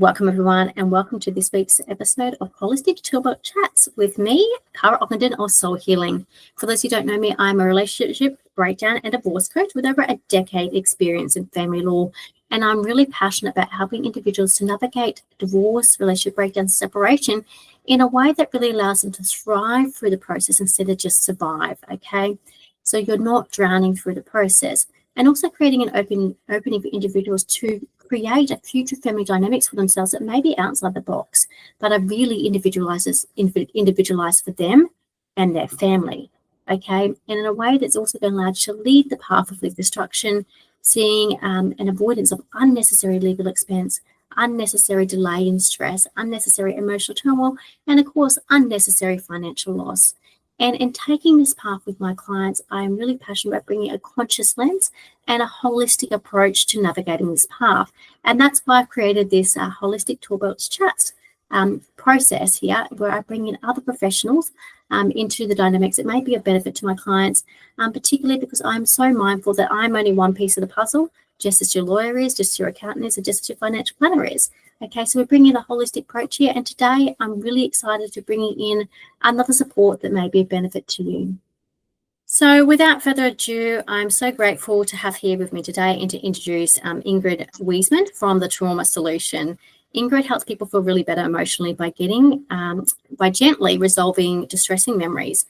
Welcome, everyone, and welcome to this week's episode of Holistic Toolbelt Chats with me, Cara Ockendon of Soul Healing. For those who don't know me, I'm a relationship breakdown and divorce coach with over a decade experience in family law, and I'm really passionate about helping individuals to navigate divorce, relationship breakdown, separation in a way that really allows them to thrive through the process instead of just survive, okay? So you're not drowning through the process, and also creating an opening for individuals to create a future family dynamics for themselves that may be outside the box, but are really individualized for them and their family, okay? And in a way that's also going to allow you to lead the path of legal destruction, seeing an avoidance of unnecessary legal expense, unnecessary delay and stress, unnecessary emotional turmoil, and of course, unnecessary financial loss. And in taking this path with my clients, I am really passionate about bringing a conscious lens and a holistic approach to navigating this path. And that's why I've created this Holistic Toolbelt Chats process here, where I bring in other professionals into the dynamics that may be of benefit to my clients, particularly because I'm so mindful that I'm only one piece of the puzzle, just as your lawyer is, just as your accountant is, and just as your financial planner is. Okay, so we're bringing a holistic approach here, and today I'm really excited to bring in another support that may be of benefit to you. So without further ado, I'm so grateful to have here with me today and to introduce Ingrid Weissmann from the Trauma Solution. Ingrid helps people feel really better emotionally by gently resolving distressing memories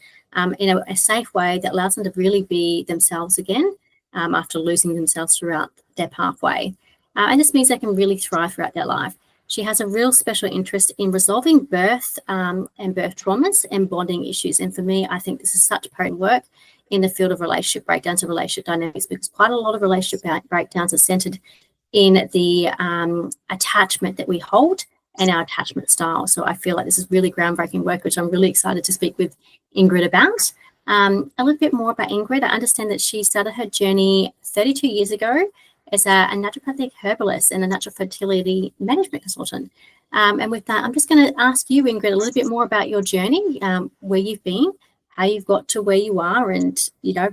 in a safe way that allows them to really be themselves again after losing themselves throughout their pathway. And this means they can really thrive throughout their life. She has a real special interest in resolving birth and birth traumas and bonding issues. And for me, I think this is such potent work in the field of relationship breakdowns and relationship dynamics, because quite a lot of relationship breakdowns are centered in the attachment that we hold and our attachment style. So I feel like this is really groundbreaking work, which I'm really excited to speak with Ingrid about. A little bit more about Ingrid. I understand that she started her journey 32 years ago as a naturopathic herbalist and a natural fertility management consultant. And with that, I'm just going to ask you, Ingrid, a little bit more about your journey, where you've been, how you've got to where you are, and, you know,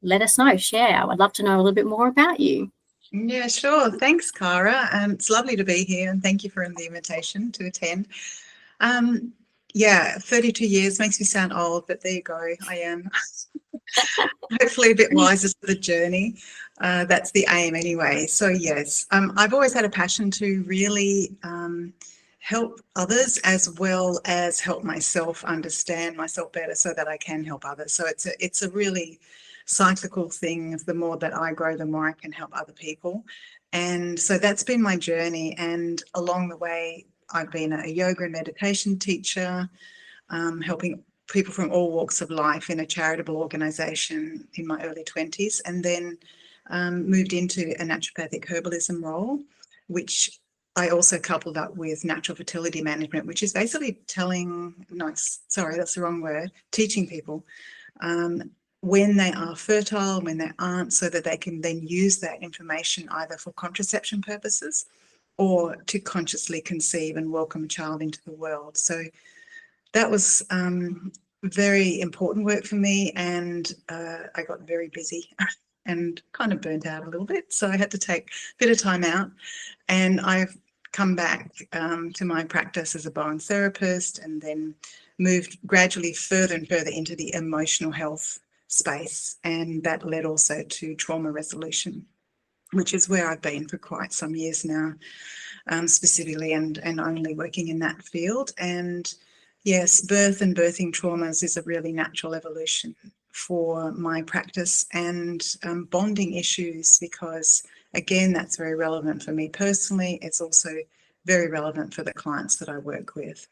let us know, share. I'd love to know a little bit more about you. Yeah, sure. Thanks, Cara. It's lovely to be here, and thank you for the invitation to attend. 32 years makes me sound old, but there you go. I am hopefully a bit wiser for the journey. That's the aim anyway. So yes, I've always had a passion to really help others as well as help myself understand myself better so that I can help others. So it's a really cyclical thing. The more that I grow, the more I can help other people. And so that's been my journey. And along the way, I've been a yoga and meditation teacher, helping people from all walks of life in a charitable organisation in my early 20s, and then moved into a naturopathic herbalism role, which I also coupled up with natural fertility management, which is basically teaching people when they are fertile, when they aren't, so that they can then use that information either for contraception purposes or to consciously conceive and welcome a child into the world. So that was very important work for me, and I got very busy and kind of burnt out a little bit. So I had to take a bit of time out, and I've come back to my practice as a Bowen therapist, and then moved gradually further and further into the emotional health space. And that led also to trauma resolution, which is where I've been for quite some years now, specifically and only working in that field. And yes, birth and birthing traumas is a really natural evolution for my practice, and bonding issues, because again, that's very relevant for me personally. It's also very relevant for the clients that I work with.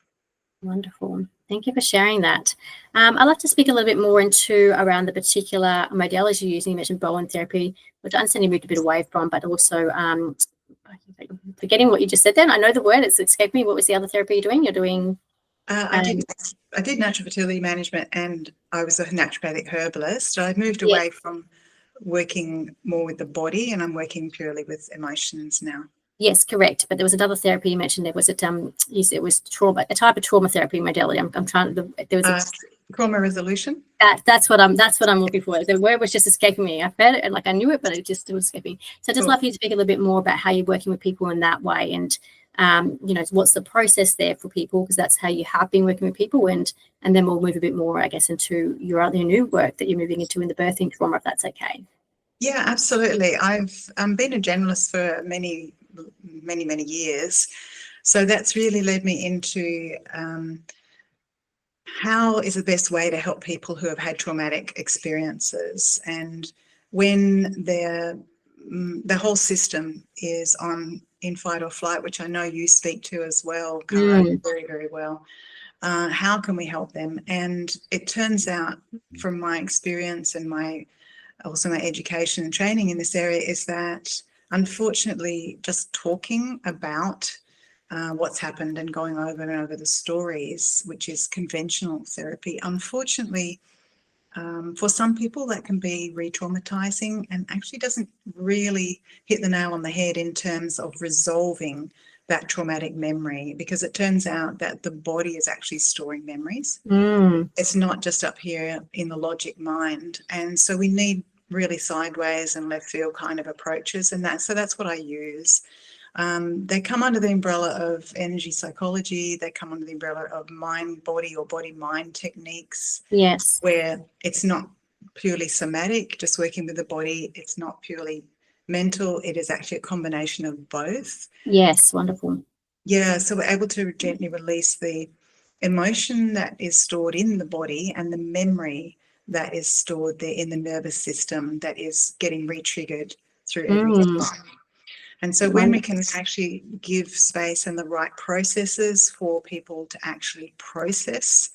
Wonderful. Thank you for sharing that. I'd like to speak a little bit more around the particular modalities you're using. You mentioned Bowen therapy, which I understand you moved a bit away from, but also forgetting what you just said then. I know the word, it's escaped me. What was the other therapy you're doing? You're doing... I did natural fertility management, and I was a naturopathic herbalist. I've moved away from working more with the body, and I'm working purely with emotions now. Yes, correct. But there was another therapy you mentioned. There was you said it was trauma, a type of trauma therapy modality. I'm trying to. There was trauma resolution. That's what I'm looking for. The word was just escaping me. I've heard it and I knew it, but it just was escaping. So I'd just love you to speak a little bit more about how you're working with people in that way, and What's the process there for people, because that's how you have been working with people, and then we'll move a bit more, I guess, into your other new work that you're moving into in the birthing trauma, if that's okay. Yeah, absolutely. I've been a generalist for many years, so that's really led me into how is the best way to help people who have had traumatic experiences, and when the whole system is in fight or flight, which I know you speak to as well, Cara, very, very well. How can we help them? And it turns out, from my experience and also my education and training in this area, is that unfortunately just talking about what's happened and going over and over the stories, which is conventional therapy, unfortunately, for some people that can be re-traumatizing and actually doesn't really hit the nail on the head in terms of resolving that traumatic memory, because it turns out that the body is actually storing memories. It's not just up here in the logic mind. And so we need really sideways and left field kind of approaches, and that's what I use. They come under the umbrella of energy psychology. They come under the umbrella of mind-body or body-mind techniques. Yes. Where it's not purely somatic, just working with the body. It's not purely mental. It is actually a combination of both. Yes, wonderful. Yeah, so we're able to gently release the emotion that is stored in the body and the memory that is stored there in the nervous system that is getting re-triggered through everyday life. And so when we can actually give space and the right processes for people to actually process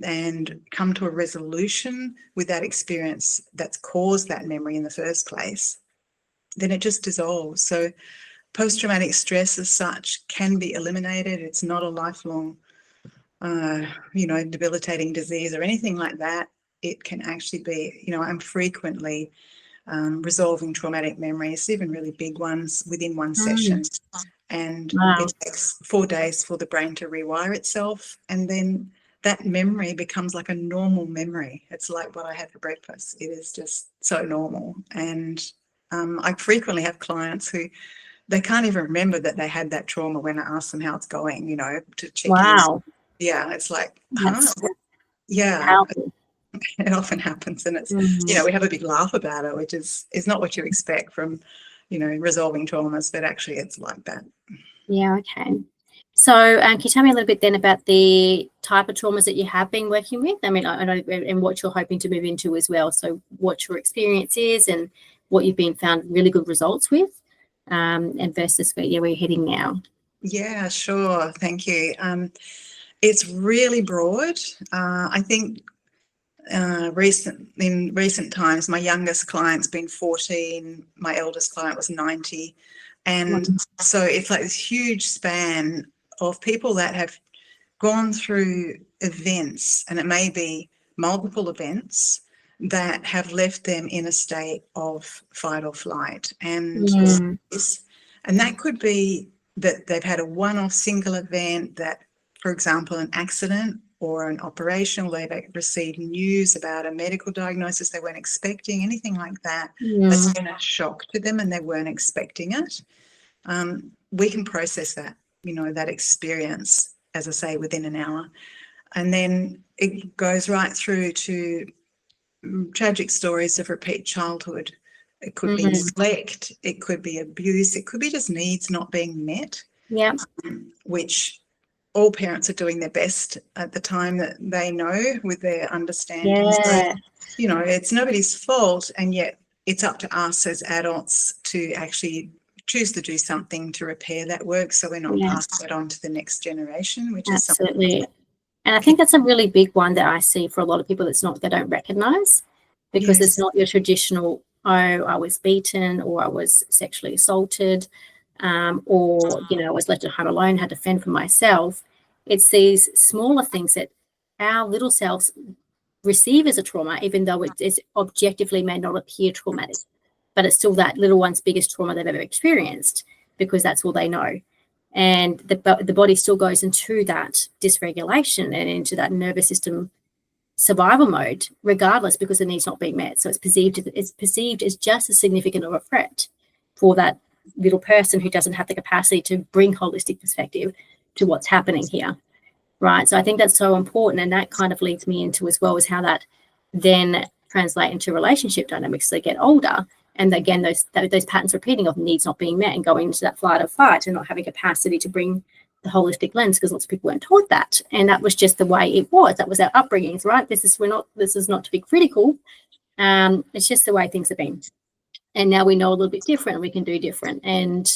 and come to a resolution with that experience that's caused that memory in the first place, then it just dissolves. So post-traumatic stress as such can be eliminated. It's not a lifelong, debilitating disease or anything like that. It can actually be, I'm frequently resolving traumatic memories, even really big ones, within one session. And it takes 4 days for the brain to rewire itself. And then that memory becomes like a normal memory. It's like what I had for breakfast. It is just so normal. And I frequently have clients who they can't even remember that they had that trauma when I ask them how it's going, to check in. Yeah, it's like, yeah. Powerful. It often happens, and it's we have a big laugh about it, which is not what you expect from resolving traumas, but actually it's like that. Yeah, okay. So can you tell me a little bit then about the type of traumas that you have been working with? I mean, I know, and what you're hoping to move into as well. So what your experience is and what you've been found really good results with, and versus where you're heading now. Yeah, sure. Thank you. It's really broad. I think in recent times, my youngest client's been 14, my eldest client was 90. And so it's like this huge span of people that have gone through events, and it may be multiple events that have left them in a state of fight or flight. And that could be that they've had a one-off single event that, for example, an accident or an operation, or they've received news about a medical diagnosis they weren't expecting, anything like that. That's been a shock to them and they weren't expecting it. We can process that, that experience, as I say, within an hour. And then it goes right through to tragic stories of repeat childhood. It could be neglect, it could be abuse, it could be just needs not being met. Yeah. Which all parents are doing their best at the time that they know with their understanding. Yeah. So, it's nobody's fault, and yet it's up to us as adults to actually choose to do something to repair that work, so we're not passing it on to the next generation, which is absolutely. And I think that's a really big one that I see for a lot of people. They don't recognize, because it's not your traditional, I was beaten, or I was sexually assaulted, or I was left at home alone, had to fend for myself. It's these smaller things that our little selves receive as a trauma, even though it is objectively may not appear traumatic, but it's still that little one's biggest trauma they've ever experienced, because that's all they know. And the body still goes into that dysregulation and into that nervous system survival mode, regardless, because the need's not being met. So it's perceived as just as significant of a threat for that little person who doesn't have the capacity to bring holistic perspective to what's happening here, right? So I think that's so important, and that kind of leads me into as well as how that then translate into relationship dynamics as they get older. And again, those patterns repeating of needs not being met and going into that flight or fight and not having capacity to bring the holistic lens, because lots of people weren't taught that, and that was just the way it was. That was our upbringings, right? This is not to be critical. It's just the way things have been, and now we know a little bit different, and we can do different. And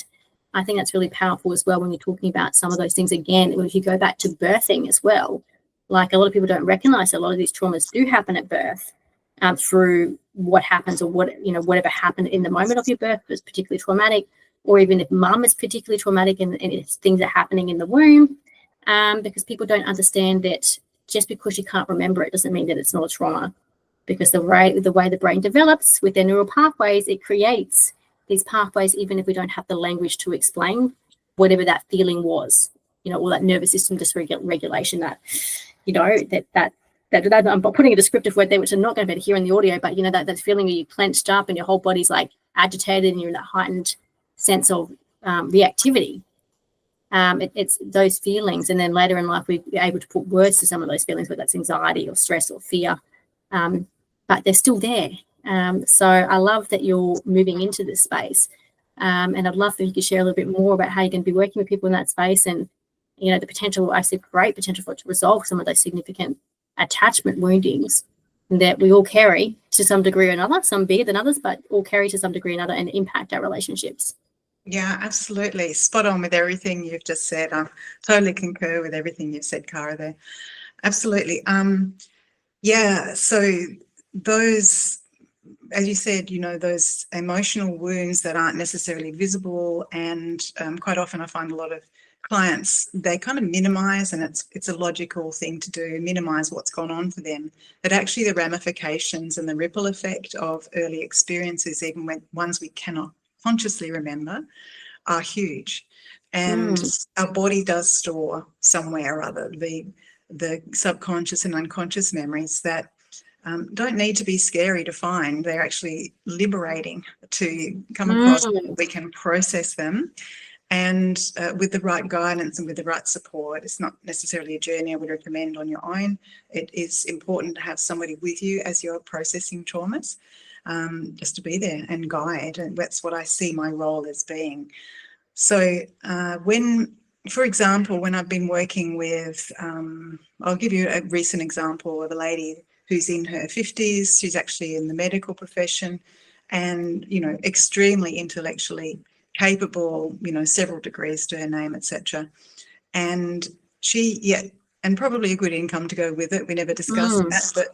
I think that's really powerful as well when you're talking about some of those things. Again, if you go back to birthing as well, like a lot of people don't recognize a lot of these traumas do happen at birth. Through what happens, or whatever happened in the moment of your birth was particularly traumatic, or even if mum is particularly traumatic and it's things are happening in the womb, because people don't understand that just because you can't remember it doesn't mean that it's not a trauma, because the way the brain develops with their neural pathways, it creates these pathways even if we don't have the language to explain whatever that feeling was, all that nervous system dysregulation, that I'm putting a descriptive word there, which I'm not going to be able to hear in the audio, but that feeling where you clenched up and your whole body's like agitated and you're in that heightened sense of reactivity. It's those feelings, and then later in life we're able to put words to some of those feelings, whether that's anxiety or stress or fear, but they're still there. So I love that you're moving into this space, and I'd love for you to share a little bit more about how you're going to be working with people in that space, and the potential, I see great potential for it to resolve some of those significant attachment woundings that we all carry to some degree or another, some bigger than others, but all carry to some degree or another and impact our relationships. Yeah, absolutely. Spot on with everything you've just said. I totally concur with everything you've said, Cara, there. Absolutely. Yeah, so those, as you said, those emotional wounds that aren't necessarily visible, and quite often I find a lot of clients, they kind of minimize, and it's a logical thing to do, minimize what's gone on for them, but actually the ramifications and the ripple effect of early experiences, even when ones we cannot consciously remember, are huge. And our body does store somewhere or other the subconscious and unconscious memories that don't need to be scary to find. They're actually liberating to come across. We can process them. And with the right guidance and with the right support, it's not necessarily a journey I would recommend on your own. It is important to have somebody with you as you're processing traumas, just to be there and guide. And that's what I see my role as being. So for example, when I've been working with, I'll give you a recent example of a lady who's in her 50s. She's actually in the medical profession and, extremely intellectually capable, several degrees to her name, etc. And and probably a good income to go with it. We never discussed that, but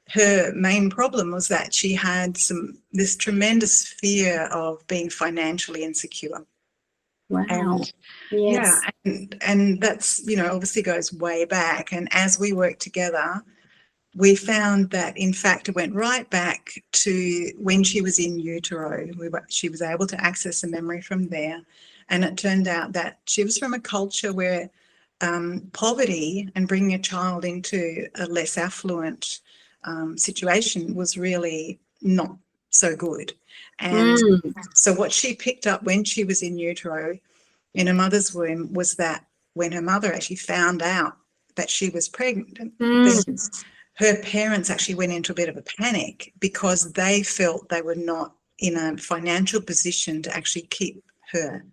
her main problem was that she had this tremendous fear of being financially insecure. Wow. And yes. and that's, obviously goes way back. And as we worked together, we found that, in fact, it went right back to when she was in utero. She was able to access a memory from there. And it turned out that she was from a culture where poverty and bringing a child into a less affluent situation was really not so good. And so what she picked up when she was in utero in her mother's womb was that when her mother actually found out that she was pregnant, her parents actually went into a bit of a panic because they felt they were not in a financial position to actually keep her.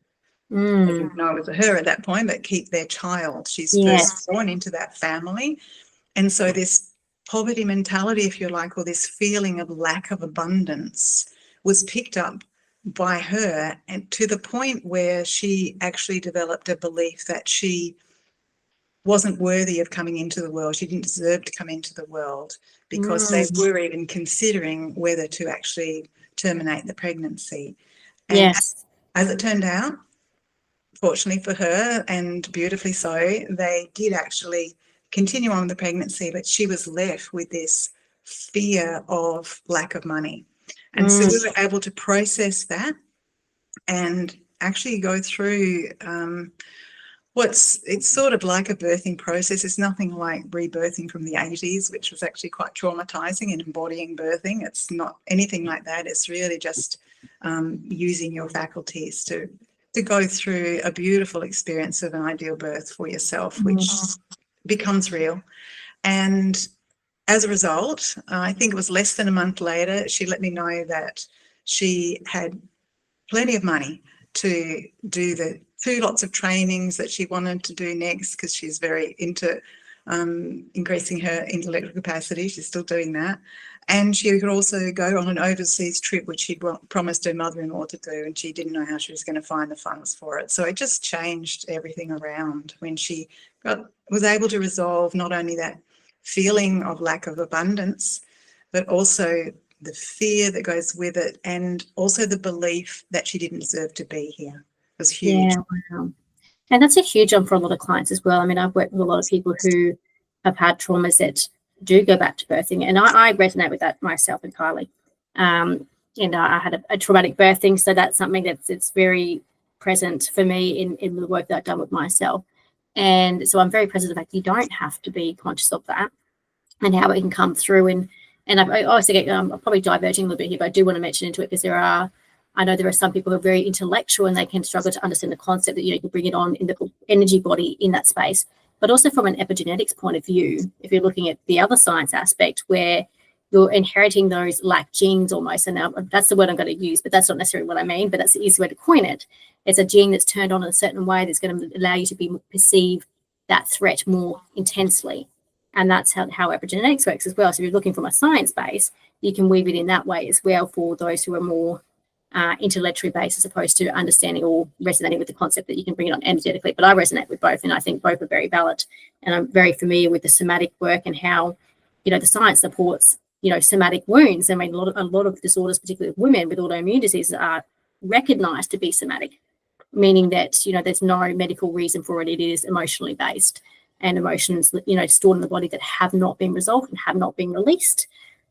They didn't know it was her at that point, but keep their child. She's first born into that family. And so this poverty mentality, if you like, or this feeling of lack of abundance was picked up by her, and to the point where she actually developed a belief that she wasn't worthy of coming into the world. She didn't deserve to come into the world because they were even considering whether to actually terminate the pregnancy. And as it turned out, fortunately for her and beautifully so, they did actually continue on the pregnancy, but she was left with this fear of lack of money. And so we were able to process that and actually go through It's sort of like a birthing process. It's nothing like rebirthing from the 80s, which was actually quite traumatizing, and embodying birthing. It's not anything like that. It's really just using your faculties to go through a beautiful experience of an ideal birth for yourself, which becomes real. And as a result, I think it was less than a month later, she let me know that she had plenty of money to do the 2 lots of trainings that she wanted to do next, because she's very into increasing her intellectual capacity. She's still doing that. And she could also go on an overseas trip, which she'd promised her mother-in-law to do, and she didn't know how she was going to find the funds for it. So it just changed everything around when she was able to resolve not only that feeling of lack of abundance, but also the fear that goes with it, and also the belief that she didn't deserve to be here. It was huge. Yeah, wow. And that's a huge one for a lot of clients as well. I mean, I've worked with a lot of people who have had traumas that do go back to birthing, and I resonate with that myself entirely. And I had a traumatic birthing, so that's something it's very present for me in the work that I've done with myself. And so I'm very present the fact you don't have to be conscious of that and how it can come through. And I also get, I'm probably diverging a little bit here, but I do want to mention into it because I know there are some people who are very intellectual and they can struggle to understand the concept that, you can bring it on in the energy body in that space. But also from an epigenetics point of view, if you're looking at the other science aspect where you're inheriting those lack genes almost, and now that's the word I'm going to use, but that's not necessarily what I mean, but that's the easy way to coin it. It's a gene that's turned on in a certain way that's going to allow you to perceive that threat more intensely. And that's how epigenetics works as well. So if you're looking from a science base, you can weave it in that way as well for those who are more intellectually based as opposed to understanding or resonating with the concept that you can bring it on energetically. But I resonate with both, and I think both are very valid. And I'm very familiar with the somatic work and how, the science supports, somatic wounds. I mean, a lot of disorders, particularly with women with autoimmune diseases, are recognized to be somatic, meaning that, there's no medical reason for it. It is emotionally based, and emotions, stored in the body that have not been resolved and have not been released.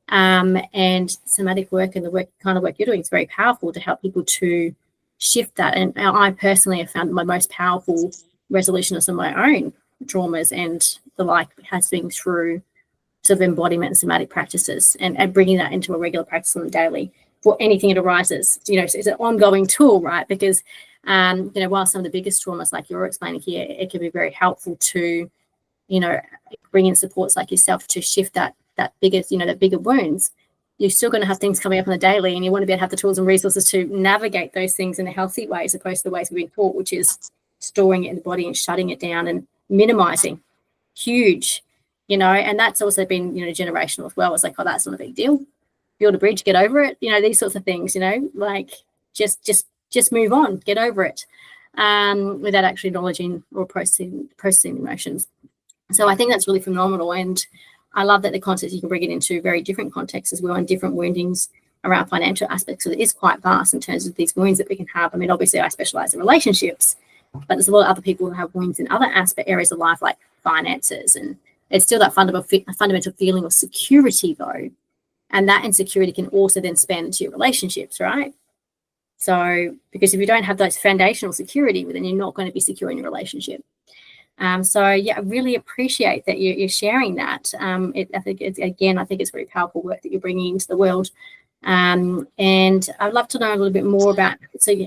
And somatic work and the kind of work you're doing is very powerful to help people to shift that. And I personally have found my most powerful resolution of some of my own traumas and the like has been through sort of embodiment and somatic practices and bringing that into a regular practice on the daily for anything that arises. So it's an ongoing tool, right? Because, while some of the biggest traumas, like you're explaining here, it can be very helpful to, bring in supports like yourself to shift that bigger, the bigger wounds. You're still going to have things coming up on the daily, and you want to be able to have the tools and resources to navigate those things in a healthy way, as opposed to the ways we've been taught, which is storing it in the body and shutting it down and minimizing. Huge, and that's also been, generational as well. It's like, oh, that's not a big deal. Build a bridge, get over it. These sorts of things, like just move on, get over it, without actually acknowledging or processing emotions. So I think that's really phenomenal. And I love that the concepts, you can bring it into very different contexts as well, and different woundings around financial aspects. So it is quite vast in terms of these wounds that we can have. I mean, obviously I specialize in relationships, but there's a lot of other people who have wounds in other areas of life, like finances. And it's still that fundamental feeling of security, though. And that insecurity can also then span into your relationships, right? So, because if you don't have those foundational security, then you're not going to be secure in your relationship. So yeah, I really appreciate that you're sharing that. I think it's very powerful work that you're bringing into the world. And I'd love to know a little bit more about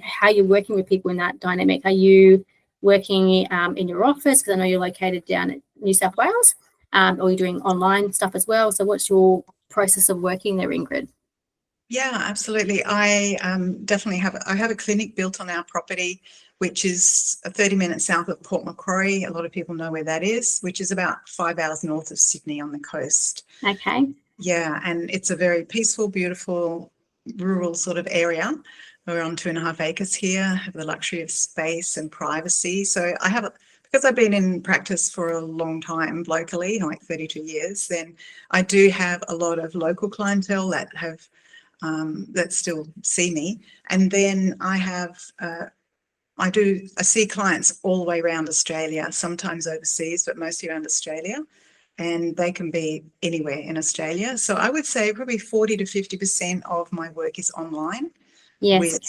how you're working with people in that dynamic. Are you working in your office? Because I know you're located down in New South Wales, or you're doing online stuff as well. So what's your process of working there, Ingrid? Yeah, absolutely. I definitely have a clinic built on our property, which is 30 minutes south of Port Macquarie. A lot of people know where that is, which is about 5 hours north of Sydney on the coast. Okay. Yeah, and it's a very peaceful, beautiful, rural sort of area. We're on 2.5 acres here, have the luxury of space and privacy. So because I've been in practice for a long time locally, like 32 years, then I do have a lot of local clientele that have that still see me. And then I see clients all the way around Australia, sometimes overseas, but mostly around Australia. And they can be anywhere in Australia. So I would say probably 40 to 50% of my work is online. Yes.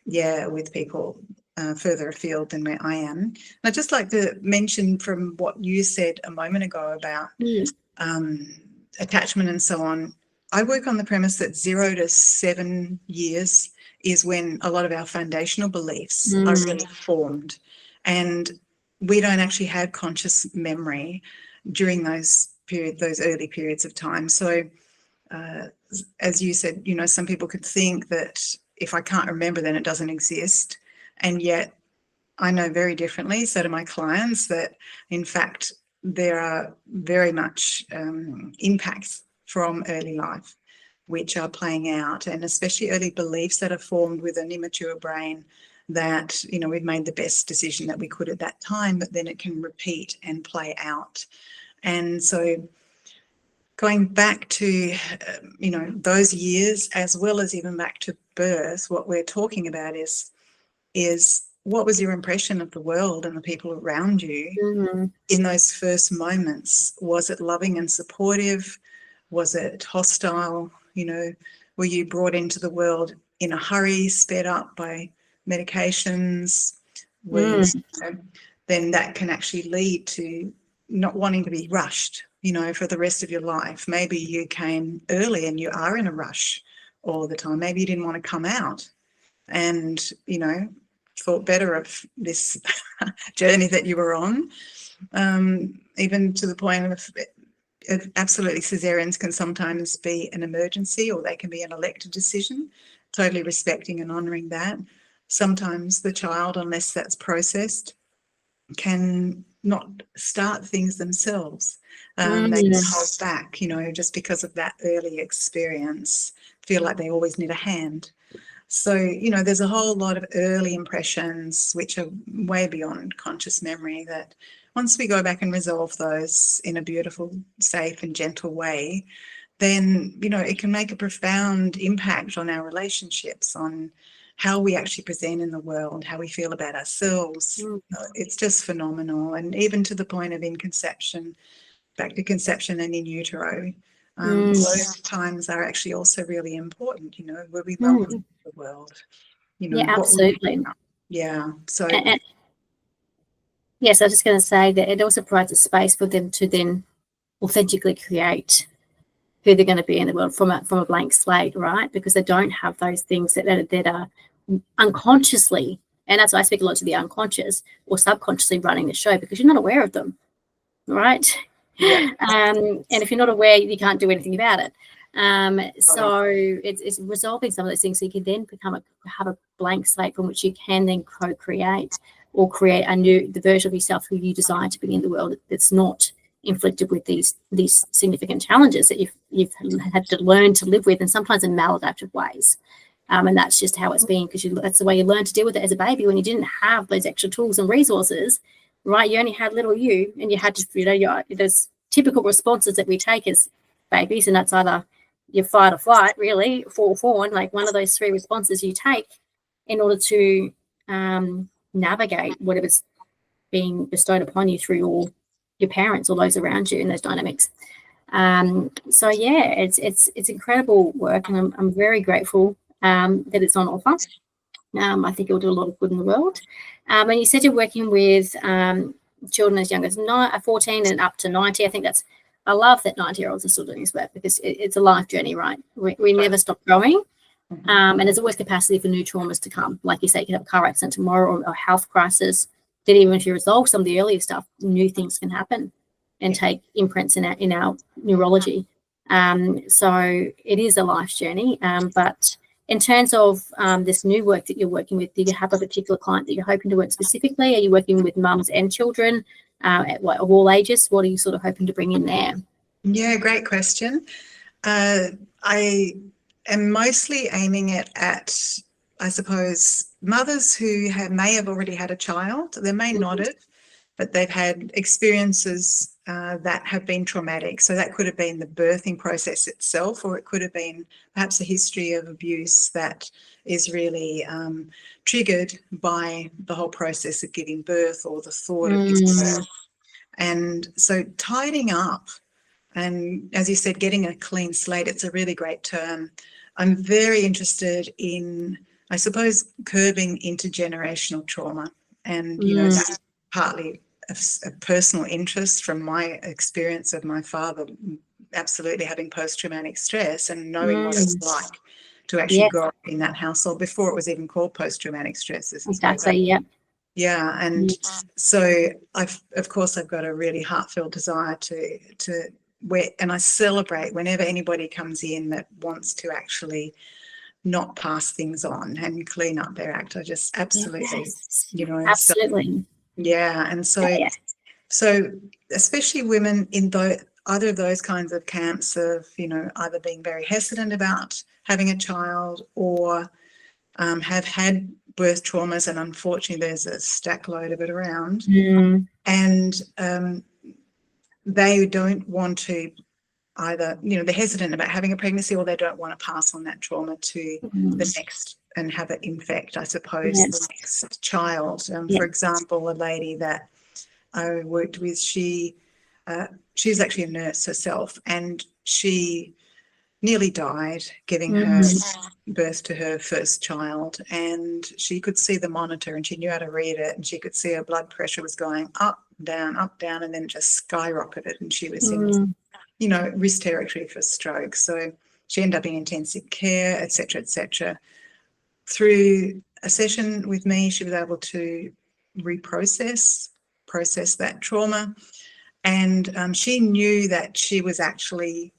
With people further afield than where I am. And I'd just like to mention from what you said a moment ago about attachment and so on. I work on the premise that 0 to 7 years is when a lot of our foundational beliefs are really formed, and we don't actually have conscious memory during those early periods of time. So as you said, you know, some people could think that if I can't remember, then it doesn't exist. And yet I know very differently. So do my clients, that in fact there are very much impacts from early life which are playing out, and especially early beliefs that are formed with an immature brain that, you know, we've made the best decision that we could at that time, but then it can repeat and play out. And so going back to, you know, those years, as well as even back to birth, what we're talking about is what was your impression of the world and the people around you in those first moments? Was it loving and supportive? Was it hostile? You know, were you brought into the world in a hurry, sped up by medications? Then that can actually lead to not wanting to be rushed, you know, for the rest of your life. Maybe you came early and you are in a rush all the time. Maybe you didn't want to come out and, you know, thought better of this journey that you were on, even to the point of absolutely cesareans can sometimes be an emergency, or they can be an elected decision, totally respecting and honouring that. Sometimes the child, unless that's processed, can not start things themselves. They can hold back, you know, just because of that early experience, feel like they always need a hand. So, you know, there's a whole lot of early impressions which are way beyond conscious memory, that once we go back and resolve those in a beautiful, safe and gentle way, then, you know, it can make a profound impact on our relationships, on how we actually present in the world, how we feel about ourselves. It's just phenomenal. And even to the point of in conception, back to conception and in utero, those times are actually also really important, you know, where we welcome the world, you know. Yeah, absolutely. So yes, I was just going to say that it also provides a space for them to then authentically create who they're going to be in the world from a blank slate, right? Because they don't have those things that are unconsciously, and that's why I speak a lot to the unconscious or subconsciously running the show, because you're not aware of them, right? And if you're not aware, you can't do anything about it. So it's resolving some of those things so you can then have a blank slate from which you can then co-create or create the version of yourself who you desire to be in the world, that's not inflicted with these significant challenges that you've had to learn to live with, and sometimes in maladaptive ways. And that's just how it's been, because that's the way you learn to deal with it as a baby, when you didn't have those extra tools and resources, right? You only had little you, and you had to, you know, there's typical responses that we take as babies, and that's either your fight or flight, really, fall forward, like one of those three responses you take in order to navigate whatever's being bestowed upon you through your parents or those around you in those dynamics. So yeah, it's incredible work, and I'm very grateful that it's on offer. I think it will do a lot of good in the world. And you said you're working with children as young as 14 and up to 90. I think I love that 90-year-olds are still doing this work, because it's a life journey, right? We never stop growing. And there's always capacity for new traumas to come. Like you say, you can have a car accident tomorrow, or a health crisis. That even if you resolve some of the earlier stuff, new things can happen and take imprints in our neurology. So it is a life journey. But in terms of this new work that you're working with, do you have a particular client that you're hoping to work specifically? Are you working with mums and children of all ages? What are you sort of hoping to bring in there? Yeah, great question. I am mostly aiming it at, I suppose, mothers who may have already had a child. They may not have, but they've had experiences that have been traumatic. So that could have been the birthing process itself, or it could have been perhaps a history of abuse that is really triggered by the whole process of giving birth, or the thought of giving birth. And so tidying up, and as you said, getting a clean slate, it's a really great term. I'm very interested in I suppose, curbing intergenerational trauma. And, that's partly a personal interest from my experience of my father absolutely having post-traumatic stress and knowing what it's like to actually grow up in that household before it was even called post-traumatic stress. Exactly, yeah. Yeah, and so I've got a really heartfelt desire to and I celebrate whenever anybody comes in that wants to actually not pass things on and clean up their act. I just absolutely, absolutely. And so especially women in either of those kinds of camps of, either being very hesitant about having a child or have had birth traumas, and unfortunately there's a stack load of it around, and they don't want to either, they're hesitant about having a pregnancy, or they don't want to pass on that trauma to the next and have it infect, I suppose, the next child. For example, a lady that I worked with, she's actually a nurse herself, and she nearly died giving her birth to her first child, and she could see the monitor and she knew how to read it, and she could see her blood pressure was going up, down, and then just skyrocketed, and she was in risk territory for stroke. So she ended up in intensive care, etc., etc. Through a session with me, she was able to process that trauma, and she knew that she was actually,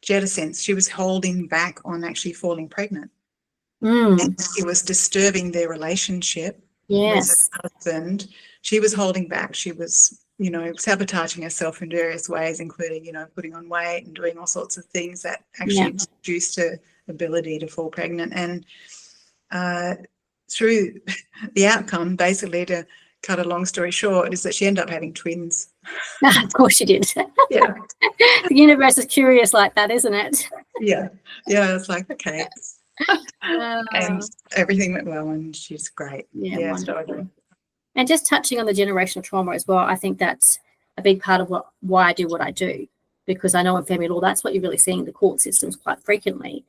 she had a sense she was holding back on actually falling pregnant. And it was disturbing their relationship with her husband. She was holding back. She was, sabotaging herself in various ways, including, putting on weight and doing all sorts of things that actually reduced her ability to fall pregnant. And through the outcome, basically, to cut a long story short, is that she ended up having twins. Of course she did. Yeah. The universe is curious like that, isn't it? Yeah. It's like, okay. And everything went well, and she's great. Yeah, so and just touching on the generational trauma as well, I think that's a big part of why I do what I do, because I know in family law that's what you're really seeing in the court systems quite frequently,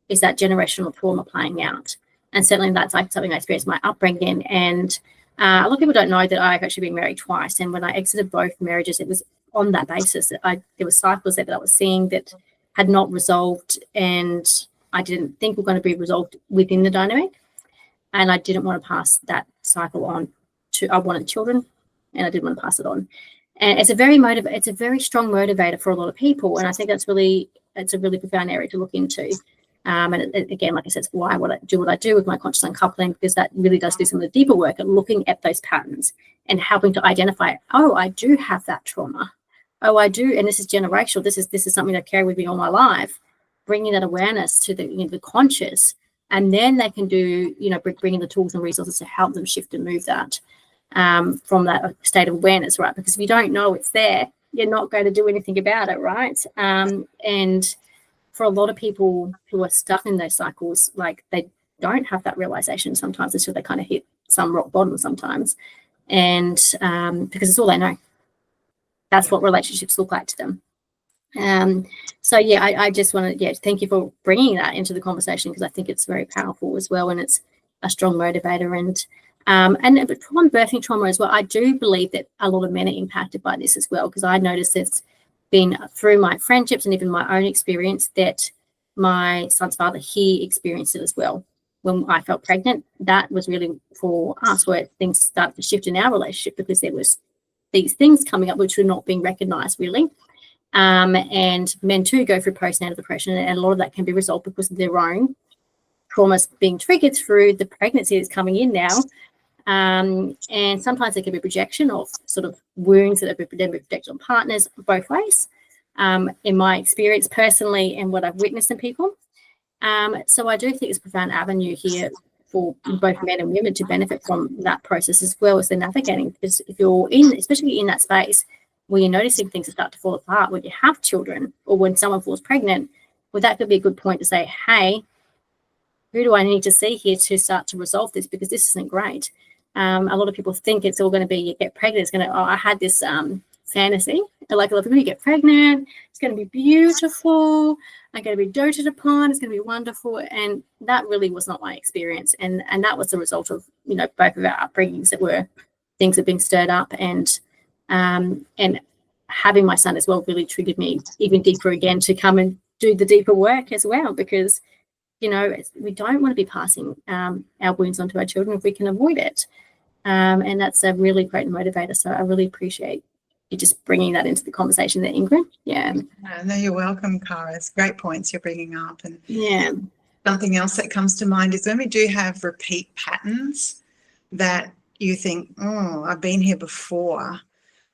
is that generational trauma playing out. And certainly that's like something I experienced in my upbringing. And a lot of people don't know that I've actually been married twice, and when I exited both marriages, it was on that basis that there were cycles that I was seeing that had not resolved, and I didn't think were going to be resolved within the dynamic, and I didn't want to pass that cycle on to. I wanted children, and I didn't want to pass it on. And it's a very strong motivator for a lot of people, and I think it's a really profound area to look into. And again, like I said, it's why I do what I do with my conscious uncoupling, because that really does do some of the deeper work at looking at those patterns and helping to identify, oh, I do have that trauma. Oh, I do, and this is generational. This is something I carry with me all my life. Bringing that awareness to the conscious, and then they can do, bringing the tools and resources to help them shift and move that from that state of awareness, right? Because if you don't know it's there, you're not going to do anything about it, right? And for a lot of people who are stuck in those cycles, like they don't have that realization sometimes until they kind of hit some rock bottom sometimes, and because it's all they know. That's what relationships look like to them. So I just want to thank you for bringing that into the conversation, because I think it's very powerful as well, and it's a strong motivator. And from birthing trauma as well, I do believe that a lot of men are impacted by this as well, because I noticed it's been through my friendships and even my own experience that my son's father, he experienced it as well. When I felt pregnant, that was really for us where things started to shift in our relationship, because there was these things coming up which were not being recognized really. And men too go through postnatal depression, and a lot of that can be resolved because of their own traumas being triggered through the pregnancy that's coming in now. And sometimes there can be projection of sort of wounds that have been projected on partners both ways, in my experience personally and what I've witnessed in people. So I do think it's a profound avenue here for both men and women to benefit from that process as well as they're navigating. Because if you're especially in that space where you're noticing things that start to fall apart when you have children, or when someone falls pregnant, well, that could be a good point to say, hey, who do I need to see here to start to resolve this? Because this isn't great. A lot of people think it's all going to be, you get pregnant, it's going to, I had this fantasy, Like, I'm going to get pregnant. It's going to be beautiful. I'm going to be doted upon. It's going to be wonderful. And that really was not my experience. And that was the result of, both of our upbringings that were things that have been stirred up. And having my son as well really triggered me even deeper again to come and do the deeper work as well, because, we don't want to be passing our wounds onto our children if we can avoid it. And that's a really great motivator. So I really appreciate you just bringing that into the conversation there, Ingrid. Yeah. No, you're welcome, Cara. It's great points you're bringing up. And yeah, something else that comes to mind is when we do have repeat patterns that you think, oh, I've been here before,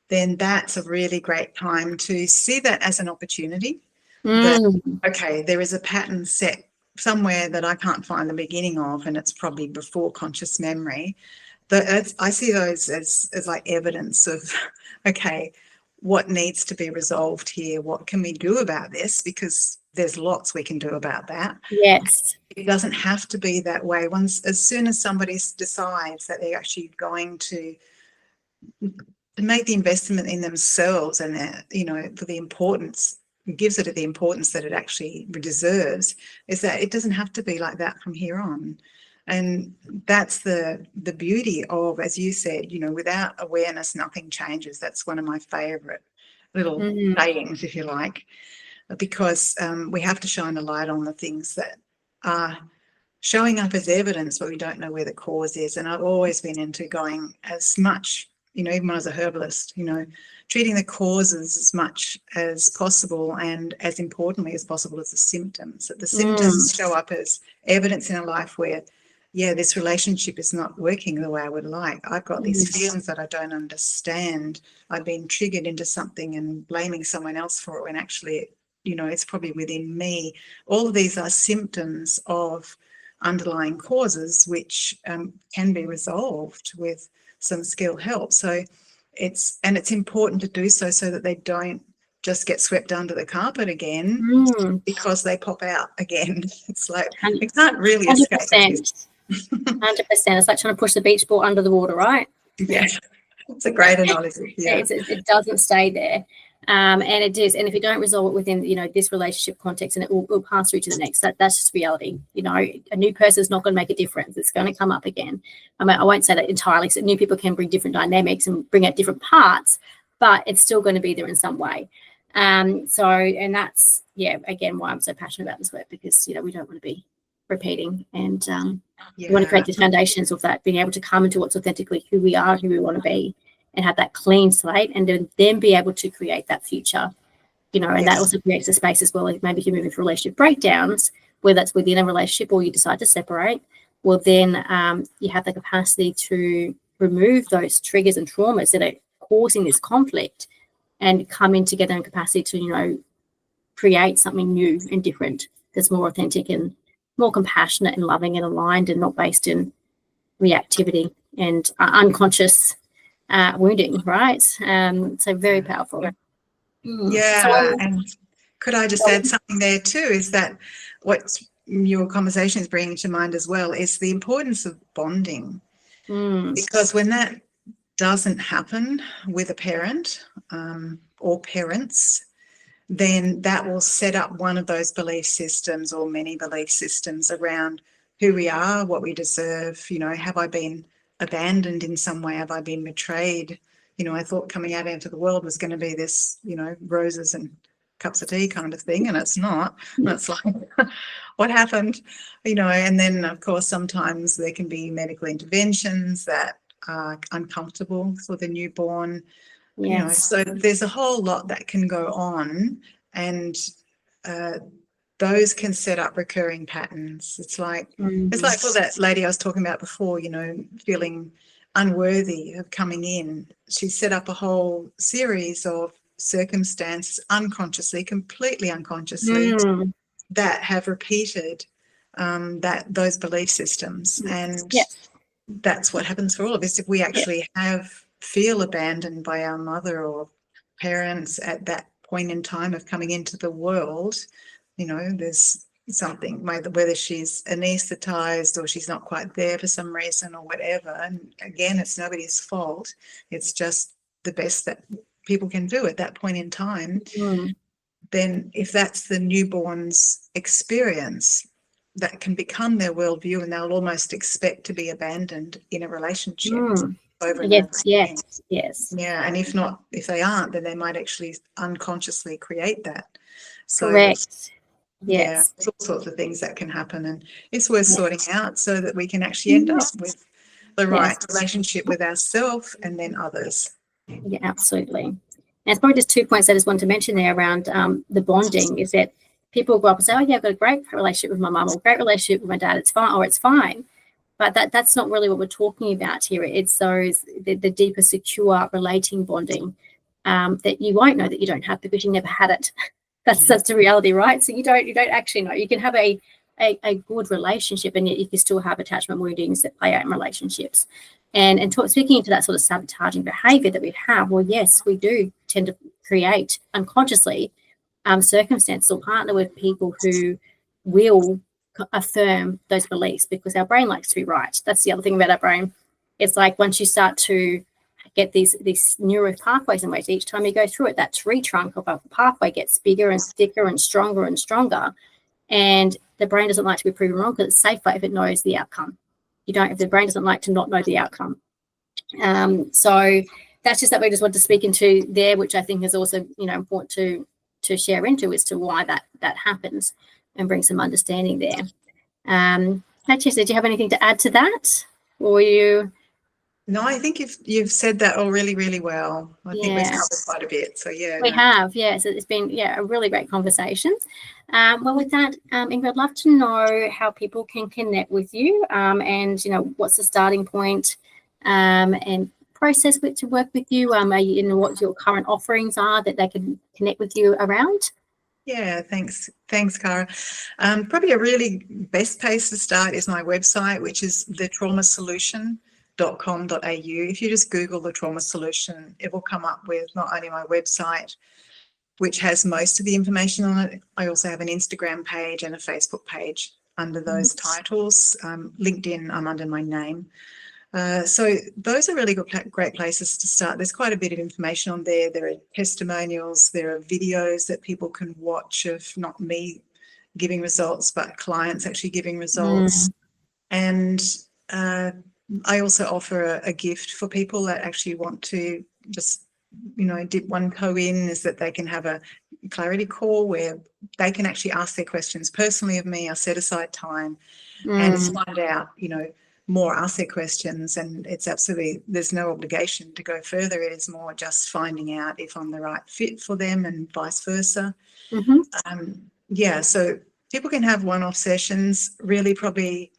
then that's a really great time to see that as an opportunity. That, okay, there is a pattern set somewhere that I can't find the beginning of, and it's probably before conscious memory. I see those as like evidence of, okay, what needs to be resolved here? What can we do about this? Because there's lots we can do about that. Yes. It doesn't have to be that way. As soon as somebody decides that they're actually going to make the investment in themselves and, for the importance, gives it the importance that it actually deserves, is that it doesn't have to be like that from here on. And that's the beauty of, as you said, without awareness, nothing changes. That's one of my favourite little sayings, if you like, because we have to shine a light on the things that are showing up as evidence, but we don't know where the cause is. And I've always been into going as much, even when I was a herbalist, treating the causes as much as possible and as importantly as possible as the symptoms. That the symptoms show up as evidence in a life where, this relationship is not working the way I would like. I've got these feelings that I don't understand. I've been triggered into something and blaming someone else for it when actually, it's probably within me. All of these are symptoms of underlying causes which can be resolved with some skill help. So it's important to do so that they don't just get swept under the carpet again because they pop out again. It's like you can't really escape it. 100%. It's like trying to push the beach ball under the water, right? Yeah, it's a great analogy. Yeah, it doesn't stay there. And it is, and if you don't resolve it within, this relationship context, and it will pass through to the next. That's just reality. A new person is not going to make a difference. It's going to come up again. I mean, I won't say that entirely. So new people can bring different dynamics and bring out different parts, but it's still going to be there in some way. And that's again why I'm so passionate about this work, because we don't want to be repeating, and we want to create the foundations of that, being able to come into what's authentically who we are, who we want to be, and have that clean slate, and then be able to create that future, and that also creates a space as well. Like maybe if you move into relationship breakdowns, whether that's within a relationship or you decide to separate, well, then you have the capacity to remove those triggers and traumas that are causing this conflict and come in together in capacity to, create something new and different that's more authentic and more compassionate and loving and aligned, and not based in reactivity and unconscious wounding, right? So very powerful. Yeah, and could I just add something there too, is that what your conversation is bringing to mind as well is the importance of bonding. Because when that doesn't happen with a parent or parents, then that will set up one of those belief systems or many belief systems around who we are, what we deserve. Have I been abandoned in some way? Have I been betrayed? I thought coming out into the world was going to be this, roses and cups of tea kind of thing, and it's not. And it's like, what happened? And then, of course, sometimes there can be medical interventions that are uncomfortable for the newborn. So there's a whole lot that can go on, and those can set up recurring patterns. It's like for that lady I was talking about before, feeling unworthy of coming in. She set up a whole series of circumstances unconsciously, completely unconsciously, that have repeated those belief systems. And that's what happens for all of us. If we actually feel abandoned by our mother or parents at that point in time of coming into the world, there's something, whether she's anesthetized or she's not quite there for some reason or whatever. And again, it's nobody's fault. It's just the best that people can do at that point in time, then if that's the newborn's experience, that can become their worldview, and they'll almost expect to be abandoned in a relationship over and over again. Yes. Yeah, and if they aren't, then they might actually unconsciously create that. So Correct. yeah, Yes. there's all sorts of things that can happen, and it's worth sorting out so that we can actually end up with the right relationship with ourselves and then others. Yeah, absolutely. And it's probably just 2 points I just want to mention there around the bonding, is that people grow up and say, oh yeah, I've got a great relationship with my mum, or great relationship with my dad, it's fine, or it's fine. But that's not really what we're talking about here. It's those the deeper, secure, relating bonding that you won't know that you don't have because you never had it. That's the reality, right? So you don't actually know. You can have a good relationship, and yet you can still have attachment woundings that play out in relationships. And speaking into that sort of sabotaging behavior that we have, well, yes, we do tend to create unconsciously circumstances or partner with people who will affirm those beliefs, because our brain likes to be right. That's the other thing about our brain. It's like once you start to get these neural pathways in ways, each time you go through it, that tree trunk of a pathway gets bigger and thicker and stronger. And the brain doesn't like to be proven wrong, because it's safer if it knows the outcome. If the brain doesn't like to not know the outcome. So that's just that we just want to speak into there, which I think is also, important to share into as to why that happens, and bring some understanding there. Chester, did you have anything to add to that? Or you? No, I think you've said that all really, really well. I think we've covered quite a bit. So yeah. We have, yeah. So it's been a really great conversation. Well, with that, Ingrid, I'd love to know how people can connect with you, and what's the starting point and process to work with you. What your current offerings are that they can connect with you around. Yeah, thanks, Cara. Probably a really best place to start is my website, which is thetraumasolution.com.au. If you just Google the Trauma Solution, it will come up with not only my website, which has most of the information on it. I also have an Instagram page and a Facebook page under those titles. LinkedIn, I'm under my name. So those are really great places to start. There's quite a bit of information on there. There are testimonials, there are videos that people can watch of not me giving results, but clients actually giving results. And I also offer a gift for people that actually want to just, dip one toe in, is that they can have a clarity call where they can actually ask their questions personally of me. I set aside time and find out, more, ask their questions, and it's absolutely, there's no obligation to go further. It is more just finding out if I'm the right fit for them and vice versa. So people can have one-off sessions, really probably,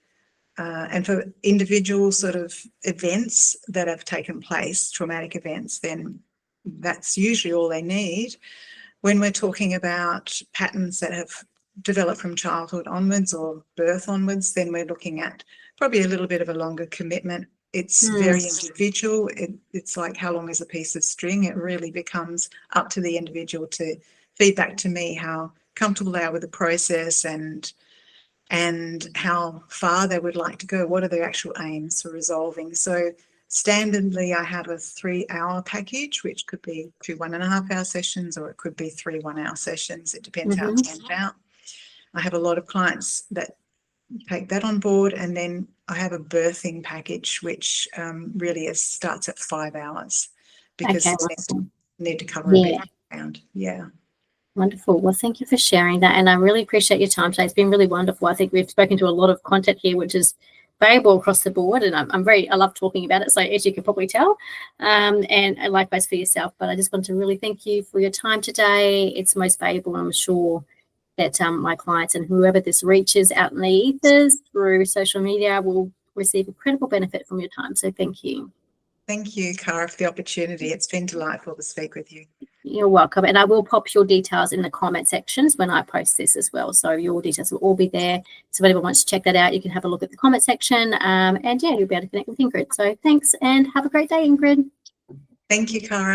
and for individual sort of events that have taken place, traumatic events, then that's usually all they need. When we're talking about patterns that have developed from childhood onwards or birth onwards, then we're looking at probably a little bit of a longer commitment. It's very individual. It's like, how long is a piece of string? It really becomes up to the individual to feed back to me how comfortable they are with the process and how far they would like to go. What are their actual aims for resolving? So standardly, I have a 3-hour package, which could be 2 1.5-hour sessions, or it could be 3 1-hour sessions. It depends how it's planned out. I have a lot of clients that take that on board, and then I have a birthing package, which really starts at 5 hours, because I need to cover a bit of ground. Yeah. Wonderful. Well, thank you for sharing that, and I really appreciate your time today. It's been really wonderful. I think we've spoken to a lot of content here, which is valuable across the board, and I love talking about it. So as you can probably tell, and likewise for yourself. But I just want to really thank you for your time today. It's most valuable, and I'm sure that my clients and whoever this reaches out in the ethers through social media will receive incredible benefit from your time. So thank you. Thank you, Cara, for the opportunity. It's been delightful to speak with you. You're welcome. And I will pop your details in the comment sections when I post this as well. So your details will all be there. So if anyone wants to check that out, you can have a look at the comment section. And you'll be able to connect with Ingrid. So thanks, and have a great day, Ingrid. Thank you, Cara.